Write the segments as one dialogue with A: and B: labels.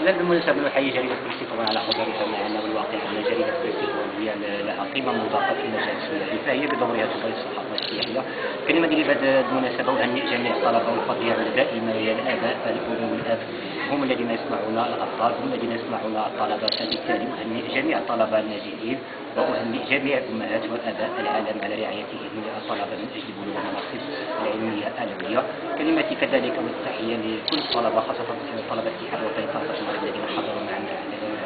A: لا بالمناسبة نحيي جريدة بريستيفون على حضورها معنا، والواقع أن جريدة بريستيفون هي لها قيمة مضافة في المجال السياحي، فهي بدورها تبرز الصحافة السياحية. كلمة لي بهذه المناسبة أهنئ جميع الطلبة والفضيلة دائما هي الآباء الأم والأب، هم الذين يصنعون الأبطال، هم الذين يصنعون الطلبة، فبالتالي أهنئ جميع الطلبة الناجحين، وأهنئ جميع الأمهات والآباء العالم على رعايتهم للطلبة من أجل بلوغ المناصب العلمية العليا. كلمتي كذلك والتحية لكل الطلبة خاصة طلبة الاتحاد الوطني لطلبة المغرب الذين حضروا معنا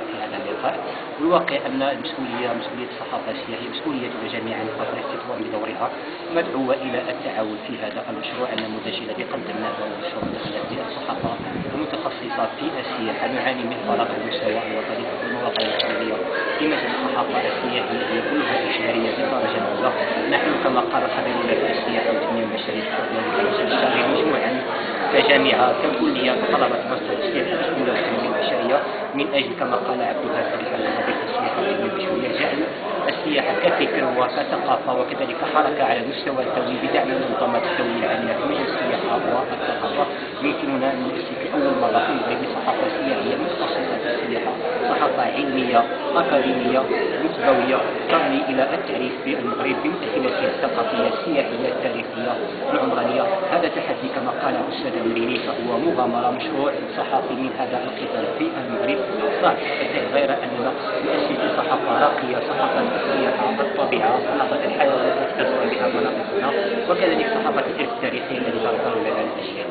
A: في هذا اللقاء. والواقع أن مسؤولية الصحافة السياحية مسؤوليتنا جميعا، بريستيفون بدورها مدعوة إلى التعاون في هذا المشروع النموذجي الذي قدمناه، هو مشروع تخليات الصحافة المتخصصة في السياحة. نعاني من فرق المستوى الوطني في المواقع الإلكترونية في مجال الصحافة السياحية هي كلها إشهارية بالدرجة الأولى. نحن كما قال خبيرنا في السياحة والتنمية البشرية نشتغل مجموعا كجامعة ككلية كطلبة ماستر السياحة والتنمية البشرية من أجل كما قال عبد الهادي خبير السياحة والتنمية البشرية جعل السياحة كفكر وكثقافة وكذلك حركة على المستوى الدولي بدعم المنظمات الدولية العاملة في مجال السياحة والثقافة. يمكننا أن نؤسس أول مرة في المغرب صحافة سياحية متخصصة في السياحة، صحافة علمية أكاديمية متبوية ترمي إلى التعريف بالمغرب بمؤهلاتها الثقافية السياحية التاريخية العمرانية. هذا تحدي كما قال الأستاذ المريني، فهو مغامرة مشروع صحافي من هذا القبل في المغرب صعب غير أننا نؤسس صحافة راقية، صحافة السياحة الطبيعة، صحافة الحيوانات التي تزور بها مناطقنا، وكذلك صحافة الإرث التاريخي الذي تظهر لنا الأشياء.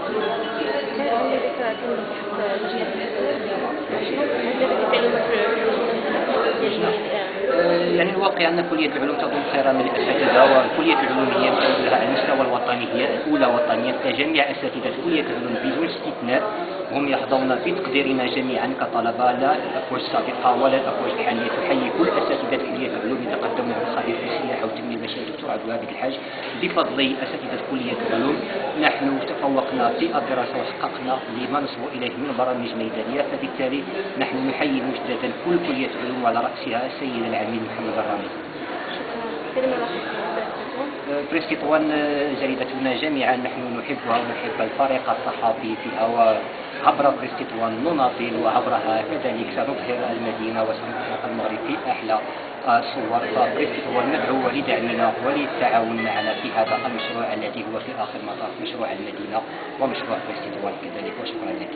A: يعني الواقع أن كلية العلوم تضم خيرا من الأساتذة، وكلية العلوم هي لها على المستوى الوطني هي الأولى وطنيا، فجميع أساتذة كلية العلوم بدون استثناء هم يحظون بتقديرنا جميعا كطلبة، لا الأفواج السابقة ولا الأفواج الحالية. تحيي كل أساتذة كلية العلوم يتقدمون الخبير في السياحة والتنمية البشرية الدكتور عبد الوهاب الحاج. بفضل أساتذة كلية العلوم نحن تفوقنا في الدراسة وحققنا لما نصبو إليه من برامج ميدانية، فبالتالي نحن نحيي مجددا كل كلية العلوم وعلى رأسها السيد العميد محمد الرامي. بريستيفون جريدتنا جميعا نحن نحبها ونحب الفريق الصحافي فيها، وعبر بريستيفون نناضل، وعبرها كذلك سنظهر المدينة وسنظهر المغرب في أحلى صور. فبريستيفون ندعو لدعمنا وللتعاون معنا في هذا المشروع الذي هو في آخر مطاف مشروع المدينة ومشروع بريستيفون كذلك. وشكرا لك.